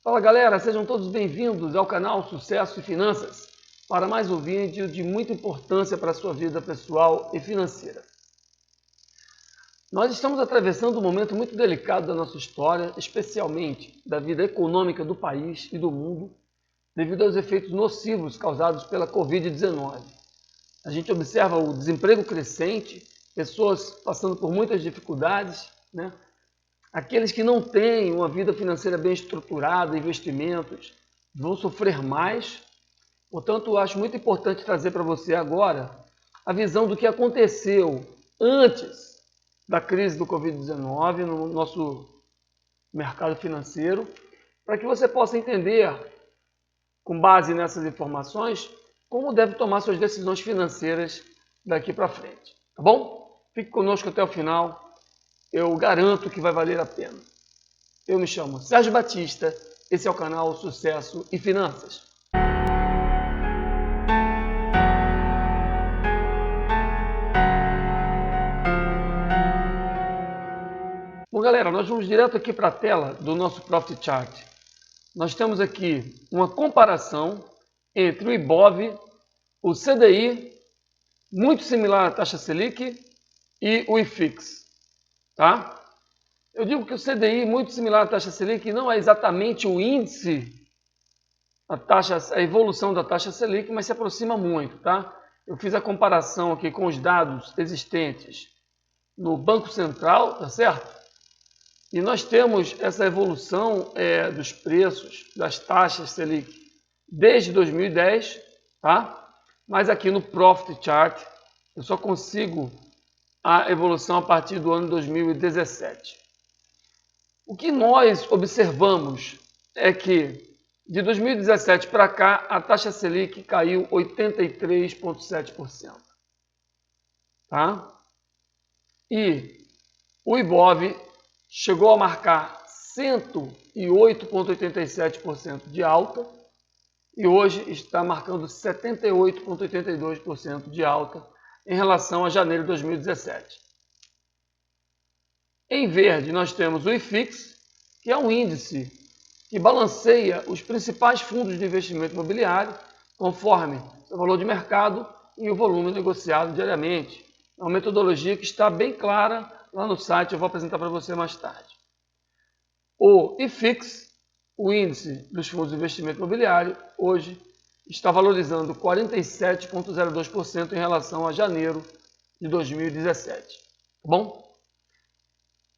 Fala galera, sejam todos bem-vindos ao canal Sucesso e Finanças para mais um vídeo de muita importância para a sua vida pessoal e financeira. Nós estamos atravessando um momento muito delicado da nossa história, especialmente da vida econômica do país e do mundo, devido aos efeitos nocivos causados pela Covid-19. A gente observa o desemprego crescente, pessoas passando por muitas dificuldades, Aqueles que não têm uma vida financeira bem estruturada, investimentos, vão sofrer mais. Portanto, eu acho muito importante trazer para você agora a visão do que aconteceu antes da crise do Covid-19 no nosso mercado financeiro, para que você possa entender, com base nessas informações, como deve tomar suas decisões financeiras daqui para frente. Tá bom? Fique conosco até o final. Eu garanto que vai valer a pena. Eu me chamo Sérgio Batista, esse é o canal Sucesso e Finanças. Bom, galera, nós vamos direto aqui para a tela do nosso Profit Chart. Nós temos aqui uma comparação entre o IBOV, o CDI, muito similar à taxa Selic, e o IFIX. Tá? Eu digo que o CDI, muito similar à taxa Selic, não é exatamente o índice, a evolução da taxa Selic, mas se aproxima muito. Tá? Eu fiz a comparação aqui com os dados existentes no Banco Central, tá certo? E nós temos essa evolução dos preços das taxas Selic desde 2010, tá? Mas aqui no Profit Chart eu só consigo a evolução a partir do ano 2017. O que nós observamos é que de 2017 para cá a taxa Selic caiu 83,7%. Tá? E o IBOV chegou a marcar 108,87% de alta e hoje está marcando 78,82% de alta em relação a janeiro de 2017. Em verde, nós temos o IFIX, que é um índice que balanceia os principais fundos de investimento imobiliário, conforme o valor de mercado e o volume negociado diariamente. É uma metodologia que está bem clara lá no site, eu vou apresentar para você mais tarde. O IFIX, o índice dos fundos de investimento imobiliário, hoje está valorizando 47,02% em relação a janeiro de 2017. Tá bom?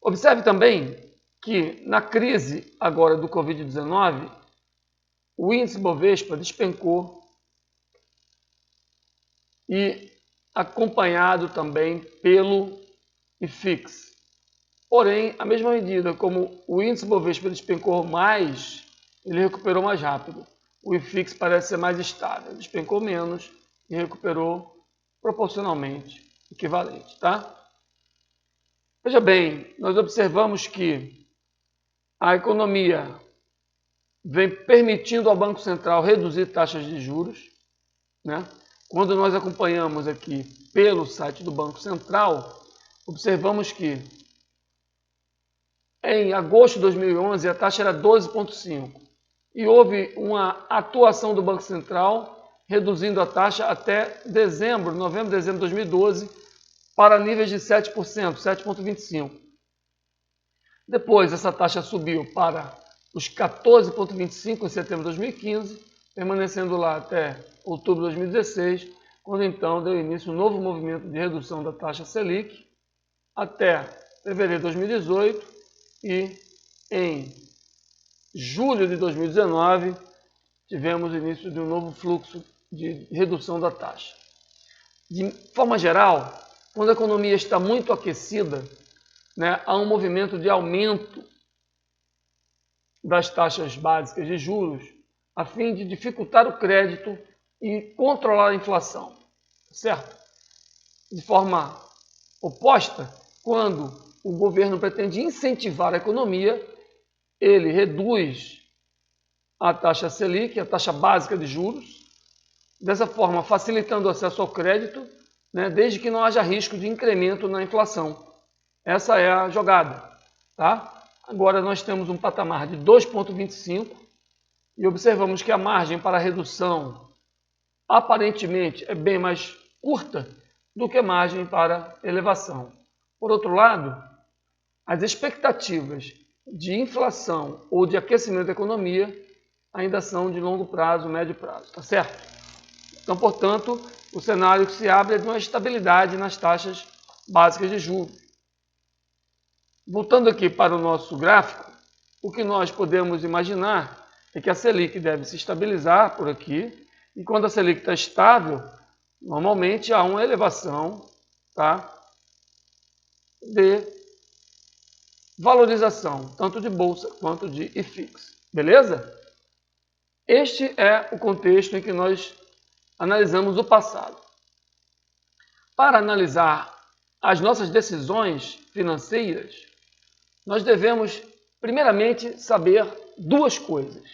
Observe também que na crise agora do Covid-19, o índice Bovespa despencou e acompanhado também pelo IFIX. Porém, à mesma medida como o índice Bovespa despencou mais, ele recuperou mais rápido. O IFIX parece ser mais estável, despencou menos e recuperou proporcionalmente equivalente. Tá? Veja bem, nós observamos que a economia vem permitindo ao Banco Central reduzir taxas de juros. Quando nós acompanhamos aqui pelo site do Banco Central, observamos que em agosto de 2011 a taxa era 12,5%. E houve uma atuação do Banco Central reduzindo a taxa até novembro, dezembro de 2012, para níveis de 7%, 7,25%. Depois, essa taxa subiu para os 14,25% em setembro de 2015, permanecendo lá até outubro de 2016, quando então deu início um novo movimento de redução da taxa Selic, até fevereiro de 2018 e em julho de 2019, tivemos o início de um novo fluxo de redução da taxa. De forma geral, quando a economia está muito aquecida, há um movimento de aumento das taxas básicas de juros, a fim de dificultar o crédito e controlar a inflação. Certo? De forma oposta, quando o governo pretende incentivar a economia, ele reduz a taxa Selic, a taxa básica de juros, dessa forma facilitando o acesso ao crédito, desde que não haja risco de incremento na inflação. Essa é a jogada. Tá? Agora nós temos um patamar de 2,25%, e observamos que a margem para redução aparentemente é bem mais curta do que a margem para elevação. Por outro lado, as expectativas de inflação ou de aquecimento da economia ainda são de longo prazo, médio prazo, tá certo? Então, portanto, o cenário que se abre é de uma estabilidade nas taxas básicas de juros. Voltando aqui para o nosso gráfico, o que nós podemos imaginar é que a Selic deve se estabilizar por aqui, e quando a Selic está estável, normalmente há uma elevação, tá, de valorização, tanto de bolsa quanto de IFIX. Beleza? Este é o contexto em que nós analisamos o passado. Para analisar as nossas decisões financeiras, nós devemos, primeiramente, saber duas coisas.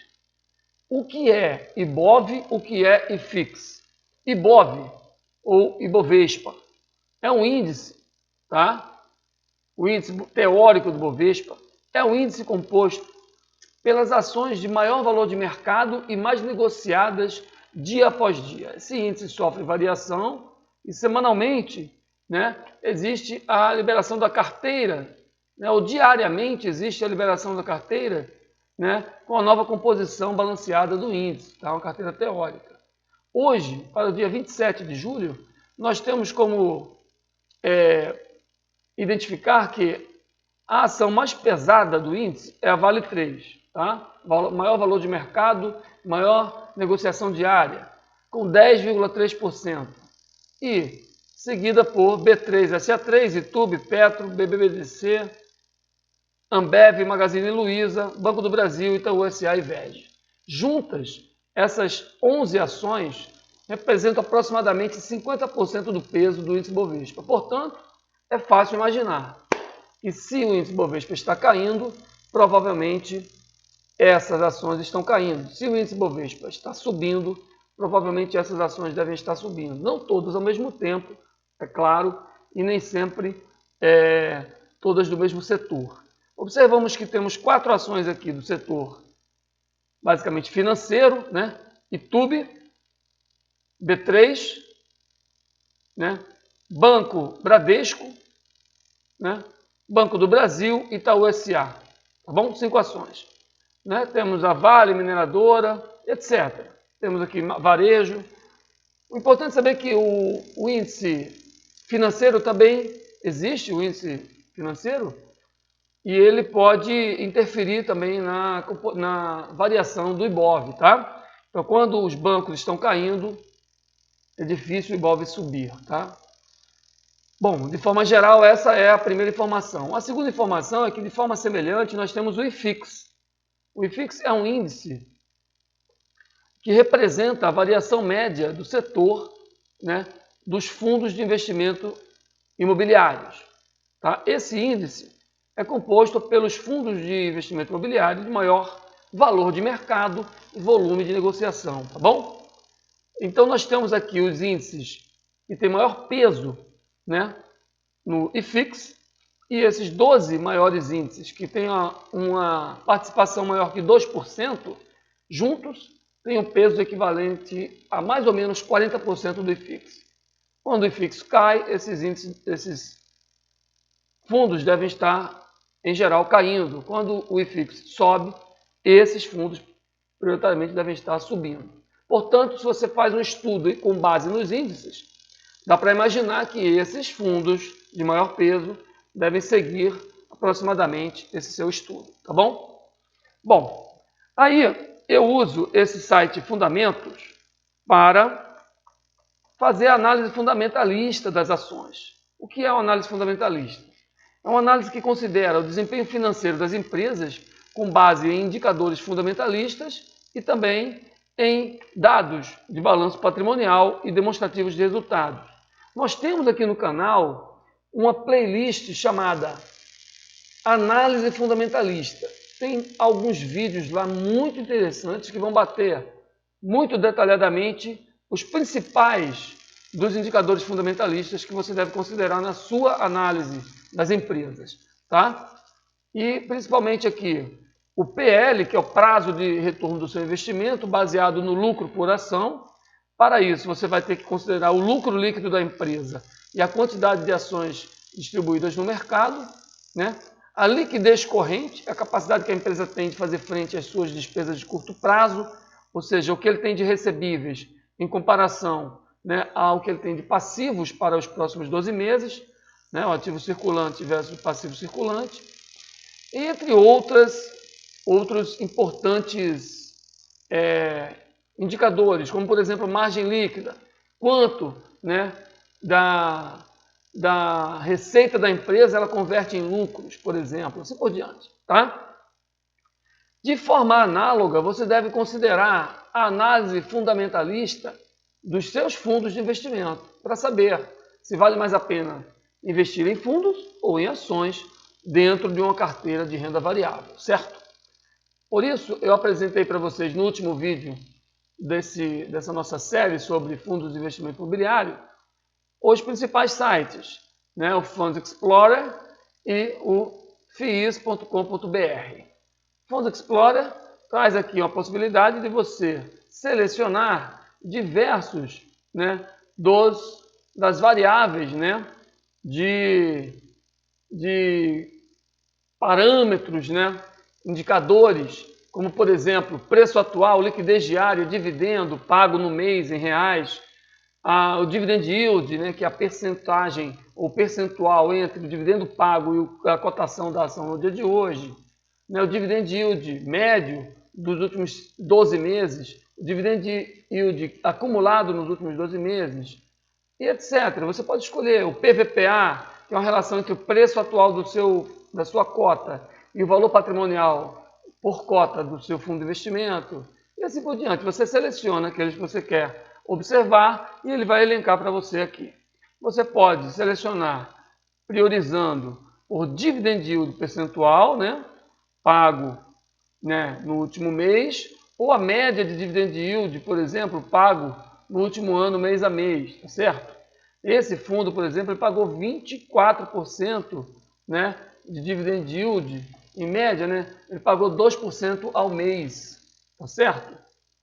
O que é IBOV, o que é IFIX? IBOV, ou Ibovespa, é um índice, tá? O índice teórico do Bovespa é um índice composto pelas ações de maior valor de mercado e mais negociadas dia após dia. Esse índice sofre variação e semanalmente, né, existe a liberação da carteira, né, ou diariamente existe a liberação da carteira, né, com a nova composição balanceada do índice, tá, uma carteira teórica. Hoje, para o dia 27 de julho, nós temos como identificar que a ação mais pesada do índice é a Vale 3, tá? Maior valor de mercado, maior negociação diária, com 10,3%. E seguida por B3, SA3, Itube, Petro, BBBDC, Ambev, Magazine Luiza, Banco do Brasil, Itaú S.A. e VEG. Juntas, essas 11 ações representam aproximadamente 50% do peso do índice Bovespa. Portanto, é fácil imaginar que se o índice Bovespa está caindo, provavelmente essas ações estão caindo. Se o índice Bovespa está subindo, provavelmente essas ações devem estar subindo. Não todas ao mesmo tempo, é claro, e nem sempre todas do mesmo setor. Observamos que temos 4 ações aqui do setor basicamente financeiro, né? Itube, B3, né? Banco Bradesco, né? Banco do Brasil, Itaú S.A. Tá bom? 5 ações. Né? Temos a Vale, mineradora, etc. Temos aqui varejo. O importante é saber que o índice financeiro também existe, o índice financeiro, e ele pode interferir também na variação do IBOV, tá? Então, quando os bancos estão caindo, é difícil o IBOV subir, tá? Bom, de forma geral, essa é a primeira informação. A segunda informação é que, de forma semelhante, nós temos o IFIX. O IFIX é um índice que representa a variação média do setor, né, dos fundos de investimento imobiliários. Tá? Esse índice é composto pelos fundos de investimento imobiliário de maior valor de mercado e volume de negociação. Tá bom? Então, nós temos aqui os índices que têm maior peso, né, no IFIX, e esses 12 maiores índices que têm uma participação maior que 2%, juntos, têm um peso equivalente a mais ou menos 40% do IFIX. Quando o IFIX cai, esses fundos devem estar, em geral, caindo. Quando o IFIX sobe, esses fundos, prioritariamente, devem estar subindo. Portanto, se você faz um estudo com base nos índices, dá para imaginar que esses fundos de maior peso devem seguir aproximadamente esse seu estudo, tá bom? Bom, aí eu uso esse site Fundamentos para fazer a análise fundamentalista das ações. O que é uma análise fundamentalista? É uma análise que considera o desempenho financeiro das empresas com base em indicadores fundamentalistas e também em dados de balanço patrimonial e demonstrativos de resultados. Nós temos aqui no canal uma playlist chamada Análise Fundamentalista. Tem alguns vídeos lá muito interessantes que vão bater muito detalhadamente os principais dos indicadores fundamentalistas que você deve considerar na sua análise das empresas, tá? E principalmente aqui o PL, que é o prazo de retorno do seu investimento, baseado no lucro por ação. Para isso, você vai ter que considerar o lucro líquido da empresa e a quantidade de ações distribuídas no mercado, né? A liquidez corrente, a capacidade que a empresa tem de fazer frente às suas despesas de curto prazo, ou seja, o que ele tem de recebíveis em comparação, né, ao que ele tem de passivos para os próximos 12 meses, né, o ativo circulante versus o passivo circulante, entre outros importantes indicadores, como por exemplo margem líquida, quanto, né, da receita da empresa ela converte em lucros, por exemplo, assim por diante. Tá? De forma análoga, você deve considerar a análise fundamentalista dos seus fundos de investimento, para saber se vale mais a pena investir em fundos ou em ações dentro de uma carteira de renda variável, certo? Por isso, eu apresentei para vocês no último vídeo dessa nossa série sobre fundos de investimento imobiliário, os principais sites, né? O Funds Explorer e o FIIs.com.br. Funds Explorer traz aqui uma possibilidade de você selecionar diversos, né, das variáveis, né, de parâmetros, né, indicadores, como por exemplo, preço atual, liquidez diária, dividendo pago no mês em reais, o dividend yield, né, que é a percentagem ou percentual entre o dividendo pago e a cotação da ação no dia de hoje, né, o dividend yield médio dos últimos 12 meses, o dividend yield acumulado nos últimos 12 meses, e etc. Você pode escolher o PVPA, que é uma relação entre o preço atual da sua cota e o valor patrimonial por cota do seu fundo de investimento, e assim por diante. Você seleciona aqueles que você quer observar e ele vai elencar para você aqui. Você pode selecionar priorizando por dividend yield percentual, né, pago, né, no último mês, ou a média de dividend yield, por exemplo, pago no último ano, mês a mês, tá certo? Esse fundo, por exemplo, ele pagou 24%, né, de dividend yield, em média, né, ele pagou 2% ao mês, tá certo?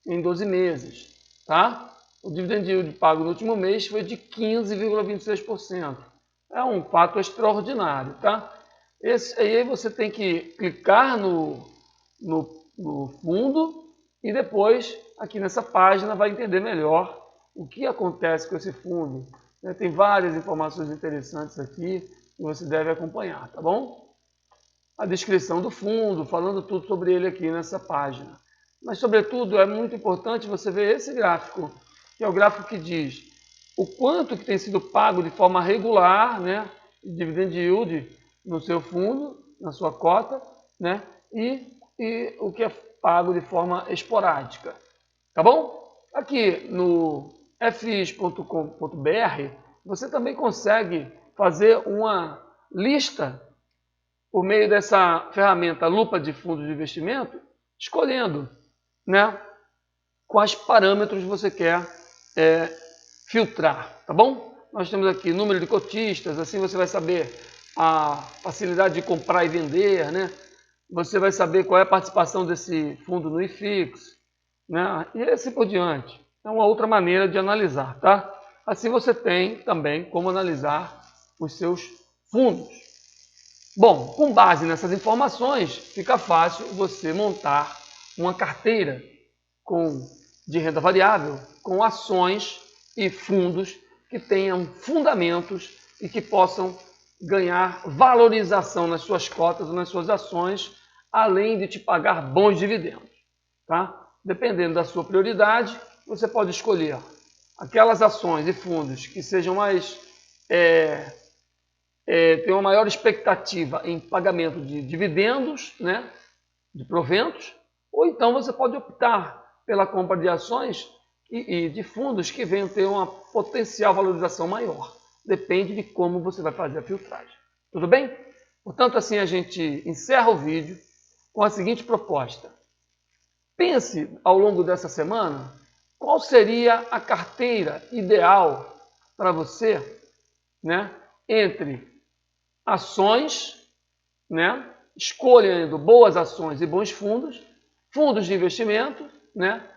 Em 12 meses, tá? O dividend yield pago no último mês foi de 15,26%. É um fato extraordinário, tá? Aí você tem que clicar no fundo e depois, aqui nessa página, vai entender melhor o que acontece com esse fundo. Tem várias informações interessantes aqui que você deve acompanhar, tá bom? A descrição do fundo, falando tudo sobre ele aqui nessa página. Mas, sobretudo, é muito importante você ver esse gráfico, que é o gráfico que diz o quanto que tem sido pago de forma regular, né, de dividend yield no seu fundo, na sua cota, né, e o que é pago de forma esporádica. Tá bom? Aqui no fis.com.br você também consegue fazer uma lista por meio dessa ferramenta lupa de fundos de investimento, escolhendo, né, quais parâmetros você quer filtrar, tá bom? Nós temos aqui número de cotistas, assim você vai saber a facilidade de comprar e vender, né? Você vai saber qual é a participação desse fundo no IFIX, né? E assim por diante. É uma outra maneira de analisar, tá? Assim você tem também como analisar os seus fundos. Bom, com base nessas informações, fica fácil você montar uma carteira de renda variável com ações e fundos que tenham fundamentos e que possam ganhar valorização nas suas cotas ou nas suas ações, além de te pagar bons dividendos. Tá? Dependendo da sua prioridade, você pode escolher aquelas ações e fundos que sejam mais tenham uma maior expectativa em pagamento de dividendos, né, de proventos, ou então você pode optar pela compra de ações e de fundos que venham ter uma potencial valorização maior. Depende de como você vai fazer a filtragem. Tudo bem? Portanto, assim a gente encerra o vídeo com a seguinte proposta. Pense ao longo dessa semana qual seria a carteira ideal para você, né, entre ações, né, escolhendo boas ações e bons fundos, fundos de investimento, né,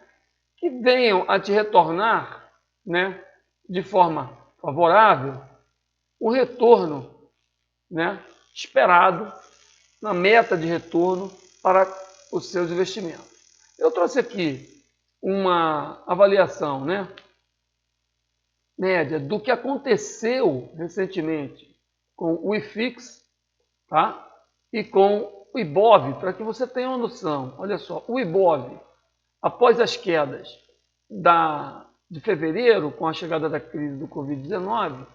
que venham a te retornar, né, de forma favorável o retorno, né, esperado na meta de retorno para os seus investimentos. Eu trouxe aqui uma avaliação, né, média do que aconteceu recentemente com o IFIX, tá? E com o IBOV, para que você tenha uma noção. Olha só, o IBOV, após as quedas de fevereiro, com a chegada da crise do Covid-19,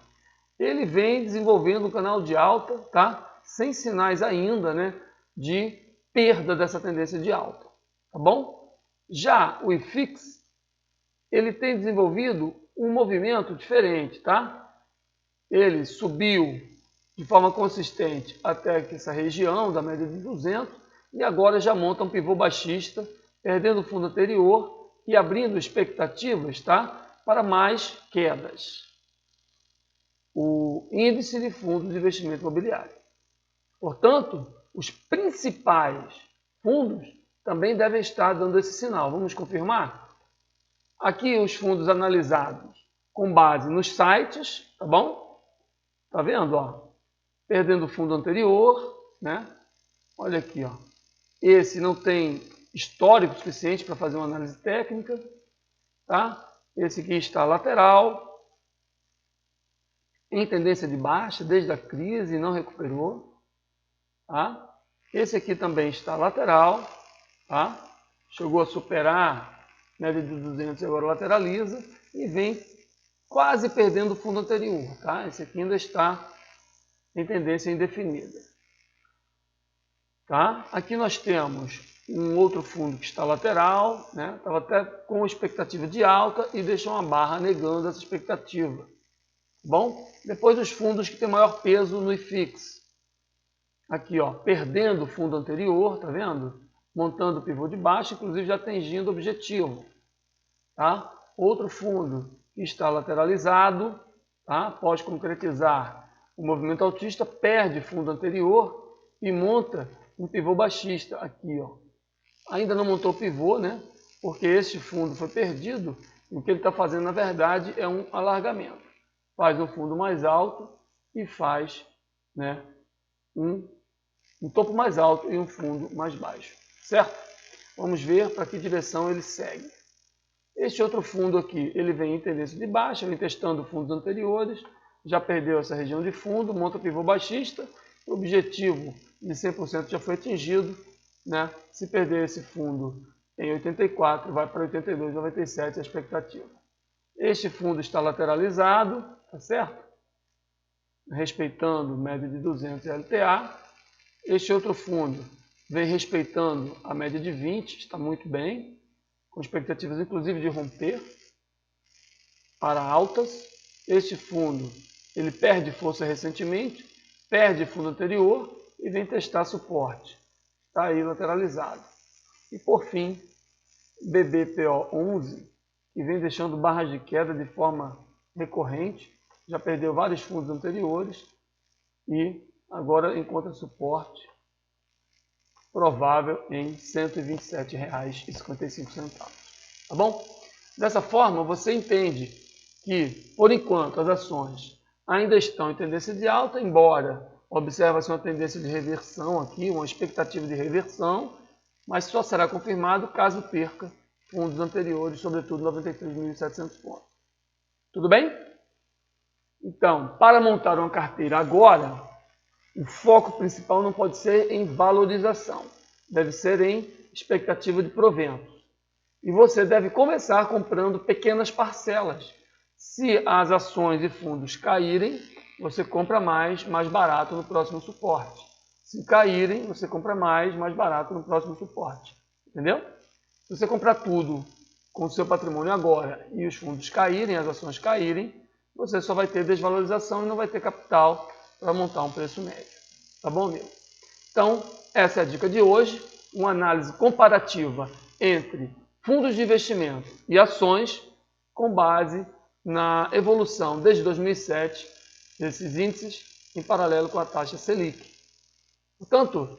ele vem desenvolvendo um canal de alta, tá? Sem sinais ainda, né, de perda dessa tendência de alta, tá bom? Já o IFIX, ele tem desenvolvido um movimento diferente, tá? Ele subiu de forma consistente até aqui essa região da média de 200 e agora já monta um pivô baixista, perdendo o fundo anterior e abrindo expectativas, tá, para mais quedas. O índice de fundos de investimento imobiliário. Portanto, os principais fundos também devem estar dando esse sinal. Vamos confirmar? Aqui os fundos analisados com base nos sites, tá bom? Tá vendo, ó? Perdendo o fundo anterior, né? Olha aqui, ó. Esse não tem histórico suficiente para fazer uma análise técnica, tá? Esse aqui está lateral, em tendência de baixa desde a crise, não recuperou, tá? Esse aqui também está lateral, tá? Chegou a superar média de 200 e agora lateraliza e vem quase perdendo o fundo anterior, tá? Esse aqui ainda está em tendência indefinida, tá? Aqui nós temos um outro fundo que está lateral, né? Estava até com expectativa de alta e deixou uma barra negando essa expectativa. Bom, depois os fundos que têm maior peso no IFIX. Aqui, ó, perdendo o fundo anterior, tá vendo? Montando o pivô de baixo, inclusive já atingindo o objetivo. Tá? Outro fundo que está lateralizado, tá? Pode concretizar o movimento altista, perde fundo anterior e monta um pivô baixista aqui, ó. Ainda não montou o pivô, né? Porque este fundo foi perdido. E o que ele está fazendo, na verdade, é um alargamento. Faz um fundo mais alto e faz, né, um topo mais alto e um fundo mais baixo, certo? Vamos ver para que direção ele segue. Este outro fundo aqui, ele vem em tendência de baixa, vem testando fundos anteriores, já perdeu essa região de fundo, monta pivô baixista, o objetivo de 100% já foi atingido, né? Se perder esse fundo em 84, vai para 82, 97 a expectativa. Este fundo está lateralizado, tá certo? Respeitando média de 200 LTA. Este outro fundo vem respeitando a média de 20, está muito bem, com expectativas inclusive de romper para altas. Este fundo, ele perde força recentemente, perde fundo anterior e vem testar suporte. Está aí lateralizado. E por fim, BBPO11, que vem deixando barras de queda de forma recorrente, já perdeu vários fundos anteriores e agora encontra suporte provável em R$ 127,55. Tá bom? Dessa forma, você entende que, por enquanto, as ações ainda estão em tendência de alta, embora observe-se uma tendência de reversão aqui, uma expectativa de reversão, mas só será confirmado caso perca fundos anteriores, sobretudo 93.700 pontos. Tudo bem? Então, para montar uma carteira agora, o foco principal não pode ser em valorização, deve ser em expectativa de provento. E você deve começar comprando pequenas parcelas. Se as ações e fundos caírem, você compra mais barato no próximo suporte. Se caírem, você compra mais barato no próximo suporte. Entendeu? Se você comprar tudo com o seu patrimônio agora e os fundos caírem, as ações caírem, você só vai ter desvalorização e não vai ter capital para montar um preço médio. Tá bom, amigo? Então, essa é a dica de hoje, uma análise comparativa entre fundos de investimento e ações com base na evolução desde 2007 desses índices em paralelo com a taxa Selic. Portanto,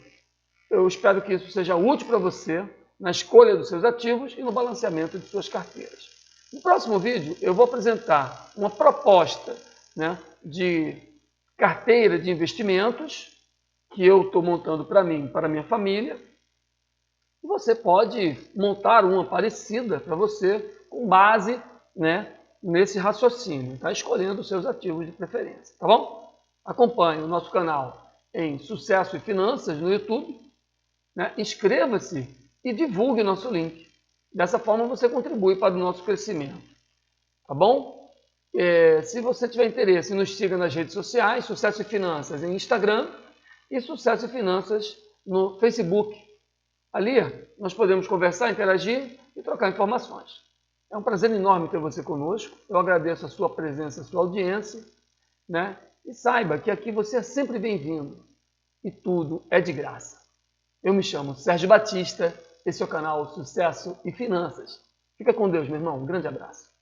Eu espero que isso seja útil para você na escolha dos seus ativos e no balanceamento de suas carteiras. No próximo vídeo, eu vou apresentar uma proposta, né, de carteira de investimentos que eu estou montando para mim, para a minha família. Você pode montar uma parecida para você com base, né, nesse raciocínio, tá? Escolhendo os seus ativos de preferência, tá bom? Acompanhe o nosso canal em Sucesso e Finanças no YouTube, né? Inscreva-se e divulgue o nosso link. Dessa forma você contribui para o nosso crescimento, tá bom? Se você tiver interesse, nos siga nas redes sociais, Sucesso e Finanças em Instagram e Sucesso e Finanças no Facebook. Ali nós podemos conversar, interagir e trocar informações. É um prazer enorme ter você conosco. Eu agradeço a sua presença, a sua audiência, né? E saiba que aqui você é sempre bem-vindo e tudo é de graça. Eu me chamo Sérgio Batista, esse é o canal Sucesso e Finanças. Fica com Deus, meu irmão. Um grande abraço.